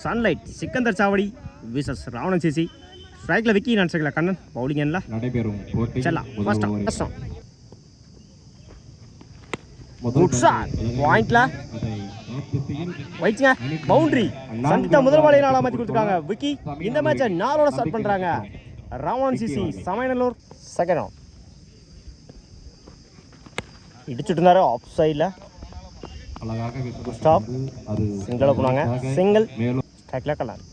Sunlight Sikandar சாவடி versus Ravanan CC. ஸ்ட்ரைக்கில் விக்கி நான் ஸ்ட்ரைக்கில் கண்ணன் பவுலிங் எண்ணில் நடைபெறும் போட்டி செல்லாம் ஃபர்ஸ்ட் குட் ஷாட் பாயிண்ட்ல வைச்சுங்க பவுண்டரி. சந்தித்தா முதல் வாழையை நாளாக மாற்றி கொடுத்துருக்காங்க விக்கி. இந்த மேட்சை 4 ஸ்டார்ட் பண்ணுறாங்க Ravanan CC Samayanallur. Second round இடிச்சுட்டு இருந்தாரு ஆஃப் சைடில். ஸ்டாப் சிங்கிளை போனாங்க சிங்கிள் ஸ்ட்ரைக்கில் கண்ணன்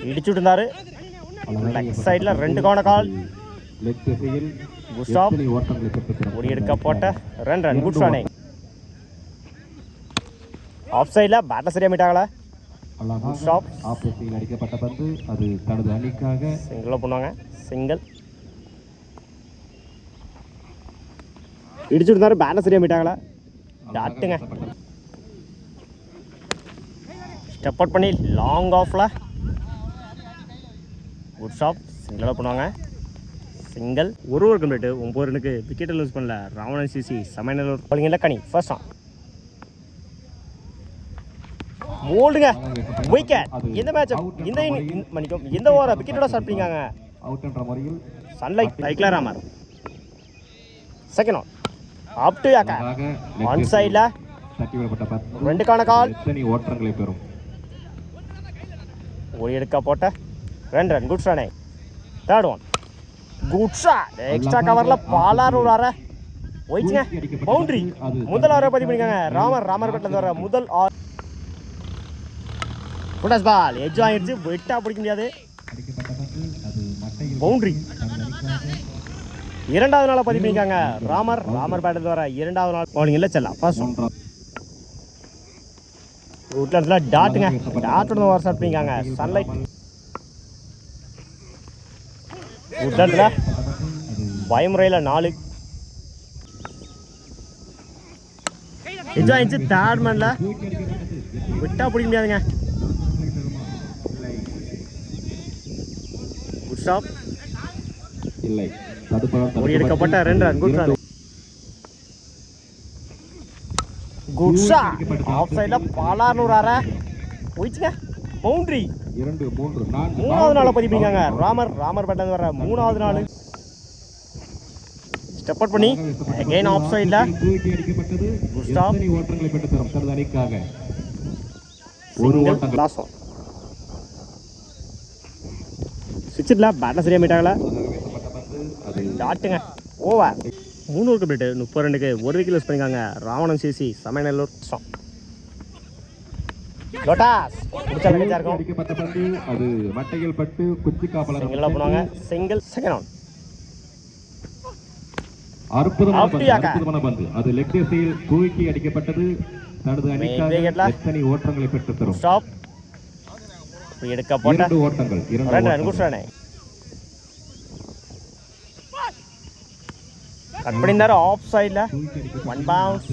இடிச்சுட்டு இருந்தாரு லெக் சைடில் 2 கவுன கால். குட் ஸ்டாப் ஒரு எடுக்க போட்ட 2 ரன். குட் ரன்னிங் ஆஃப் சைடில் பேட்டை சரியாக மீட்டாங்களா. குட் ஸ்டாப் அடிக்கப்பட்ட பந்து அது தனது அணிக்காக சிங்கிளை பண்ணுவாங்க சிங்கிள் இடிச்சுட்டு இருந்தாரு பேட்டை சரியாக மீட்டாங்களா. டாட்டுங்க ஸ்டெப் அவுட் பண்ணி லாங் ஆஃப்ல குட் ஸ்டாப் சிங்கிளாக பண்ணுவாங்க சிங்கிள். ஒரு கம்ப்ளீட் 9 ரனுக்கு விக்கெட்டை லூஸ் பண்ணல Ravanan CC Samayanallur bowling Kani. First on போல்டுங்க விக்கெட். இந்த மேட்ச் இந்த மணிக்கும் இந்த ஓவரை விக்கெட்டோட ஸ்டார்ட் பண்ணிக்காங்க சன்லைட் டைக்லர் Ramar. Second on up to யாக்கா ஒன் சைடில் 2 கான கால். ஓட்டங்களை பெறும் ஒரு எடுக்க போட்ட 2 run. Good running third one good shot extra கவரில் பாலார் வர போயிடுச்சுங்க பவுண்டரி. முதல் ஓவரை பதிவு பண்ணிக்காங்க ராமர் பேட்டில் வர முதல் ஓவர். ஃபுட்டஸ் பால் எஜ் ஆகிடுச்சு வெட்டா பிடிக்க முடியாது பவுண்டரி. 2வது நாளை பதிவு பண்ணிக்காங்க ராமர் பேட்டில் வர 2வது நாள் பவுலிங் இல்லை செல்லாம். ஃபர்ஸ்ட் ரூட்ல டாட்டுங்க டாட்டோட ஓவர் ஸ்டார்ட் பண்ணிக்காங்க சன்லைட். உட்ல பயமுறையில் 4 எஜ் ஆயிடுச்சு தேர்ட் மேன்ல விட்டா பிடிக்க முடியாதுங்க. குட் ஸ்டாப் இல்லை ஒரு எடுக்கப்பட்ட 2 run. Good run good shot of சைடில் பாலார்னூர் ஆற போயிடுச்சுங்க பவுண்டரி. 3வது நாளை பதிவு பண்ணிக்காங்க ராமர் பேட்டில் வர 3வது நாள். ஸ்டெப் அவுட் பண்ணி அகைன் ஆஃப் சைடில் குட் ஸ்டாப் ஓட்டங்களை பெற்று தரும் தனது அணிக்காக சிங்கிள் லாஸ்ட் ஒன். சுவிட்சில் பேட்டில் சரியாக மீட்டாங்களா. டாட்டுங்க ஓவர் 3 கம்ப்ளீட் 30 ரனுக்கு 1 விக்கெட் லூஸ் பண்ணிக்காங்க ராவணன் சிசி சமயநல்லூர். லோட்டாஸ் முடிச்சா இருக்கும் அடிக்கப்பட்ட பந்து அது மட்டையில் பட்டு குச்சி காப்பலர் சிங்கிளா போனாங்க சிங்கிள். செகண்ட் ரவுண்ட் அற்புதமான பந்து அது லெக் திசையில் தூக்கி அடிக்கப்பட்டது தனது அணிக்காக எத்தனை ஓட்டங்களை பெற்று தரும். ஸ்டாப் எடுக்க போட்ட 2 ஓட்டங்கள் 2 ரன். குட் ரன் கட் பண்ணியிருந்தாரு ஆஃப் சைடில் 1 பவுன்ஸ்.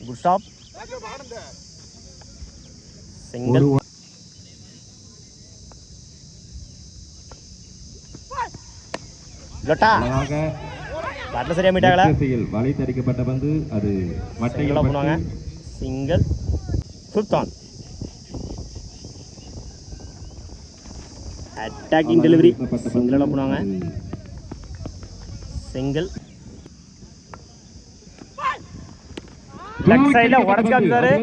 Good stop single. லொட்டா பேட்டில் சரியாக மீட்டாங்களா. வளைத்து அடிக்கப்பட்ட பந்து அது மட்டையில் போனாங்க single. Fifth on attacking delivery சிங்கிளாக போனாங்க சிங்கிள். லெக் சைடில் உடச்சு காமிச்சாரு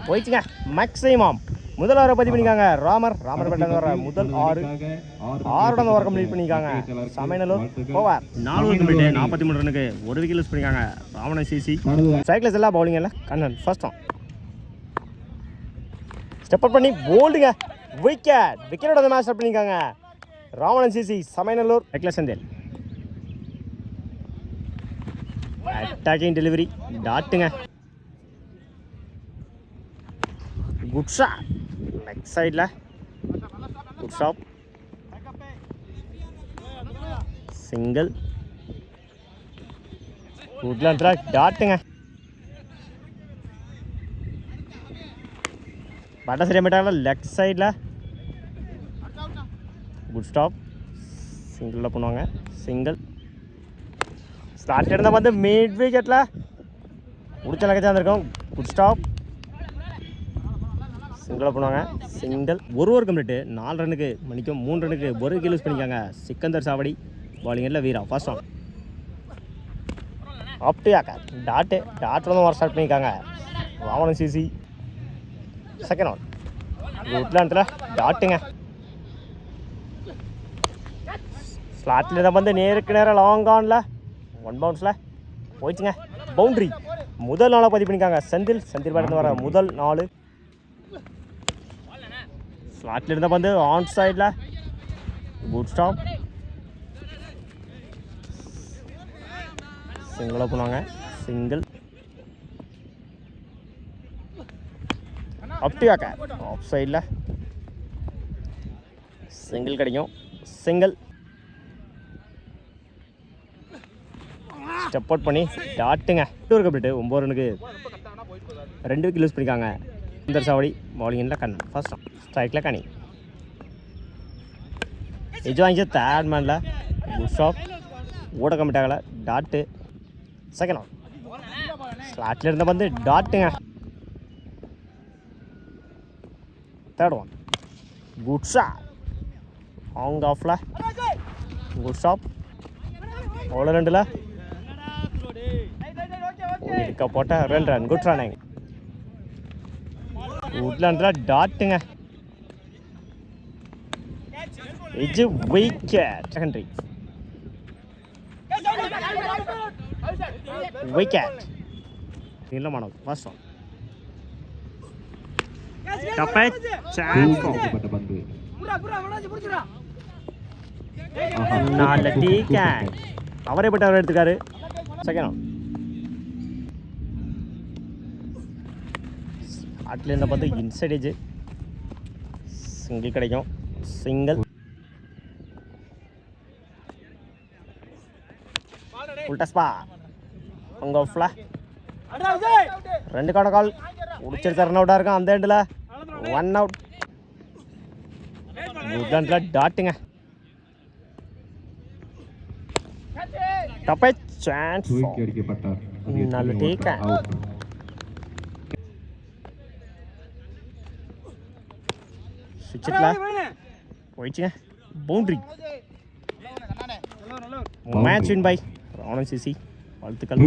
போயிடுச்சுங்க மேக்ஸிமம். முதல் ஓவரை பதிவு பண்ணிக்காங்க ராமர் பேட்டில் வர முதல் 6 ஓவர் கம்ப்ளீட் பண்ணிக்காங்க சமயநல்லூர். ஓவர் 4 கம்ப்ளீட் 43 ரனுக்கு 1 விக்கெட் லூஸ் பண்ணிக்காங்க ராவணன் சிசி. ஸ்ட்ரைக்லெஸ் எல்லாம் பவுலிங் இல்லை Kannan. First on step out பண்ணி போல்டுங்க விக்கெட்டோட மேட்ச் ஸ்டார்ட் பண்ணிக்காங்க Ravanan CC Samayanallur. Reckless Senthil attacking delivery டாட்டுங்க குட் ஷாட் லெக் சைடில் குட் ஸ்டாப் சிங்கிள். குட்ல டாட்டுங்க பேட்டை சரியாக மீட்டாங்களா லெக் சைடில் குட் ஸ்டாப் சிங்கிளில் பண்ணுவாங்க சிங்கிள். ஸ்டார்ட் இருந்தால் வந்து மிட் விக்கெட்டில் முடிச்ச லக்கச்சாக இருக்கும். Good stop. சிங்கிளாக பண்ணுவாங்க. சிங்கிள். ஒரு கம்ப்ளீட்டு. 4 ரன்னுக்கு மணிக்கும் 3 ரன்னுக்கு ஒரு கீழ் யூஸ் பண்ணிக்காங்க. சிக்கந்தர் சாவடி பாலிங்கில் வீரா ஃபர்ஸ்ட் ஆன். ஆப்டியாக்கா டாட்டில் தான் வர ஸ்டார்ட் பண்ணியிருக்காங்க. Ravanan CC second on. உட்லாண்டத்தில் டாட்டுங்க. ஸ்லாட்டில் தான் வந்து நேருக்கு நேரம் லாங் ஆனில் 1 பவுன்ஸில் போயிடுச்சுங்க. பவுண்ட்ரி முதல் நாளாக பதிவு பண்ணிக்காங்க. செந்தில் பேட்டில் வர முதல் 4. ஸ்லாட்டில் இருந்தால் வந்து ஆன் சைடில் குட் ஸ்டாப். சிங்கிளாக பண்ணுவாங்க. சிங்கிள். அப்டியாக்க ஆஃப் சைடில் சிங்கிள் கிடைக்கும். சிங்கிள். ஸ்டெப் அவுட் பண்ணி டாட்டுங்க. ஒரு கம்ப்ளீட்டு 9 ரன்னுக்கு 2 விக்கெட் யூஸ் பண்ணிக்காங்க. இந்த சாவடி பவுலிங்கில் கண்ணன் ஃபர்ஸ்ட் ஆன். ஸ்ட்ரைக்கில் கனி இது வாங்கி தேர்ட் மேனில் குட் ஸ்டாப். ஓட கம்ப்ளீட் ஆகலை. Dot second on. ஸ்லாட்டில் இருந்த வந்து டாட்டுங்க. Third one good shot. ஆங் ஆஃபில் குட் ஸ்டாப். அவ்வளோ 2ல் இருக்க போட்ட 2 ரன். Good running. உட்லாண்டில் டாட்டுங்க. இது விக்கெட். Secondary wicket. இல்லை மாணவ் ஃபர்ஸ்ட் ஒன். பந்து 4 டீ கேன். அவரே பட்டு அவர் எடுத்துக்காரு. Second one. ஆட்டில் இருந்தால் பார்த்து இன்சைட் ஏஜ் சிங்கிள் கிடைக்கும். சிங்கிள். உல்டா ஸ்பா அங்கே ஆஃப்ல 2 கால் முடிச்சிருச்சா. ரன் அவுட்டாக இருக்கும் அந்த எண்டில் 1 அவுட். குட்லாண்டில் டாட்டுங்க. டப்பை சான்ஸ். தூக்கி அடிக்கப்பட்டார். நல்ல டேக்க. சுவிட்சில் போயிடுச்சுங்க. Boundary. Match win by Ravanan CC. வாழ்த்துக்கள்.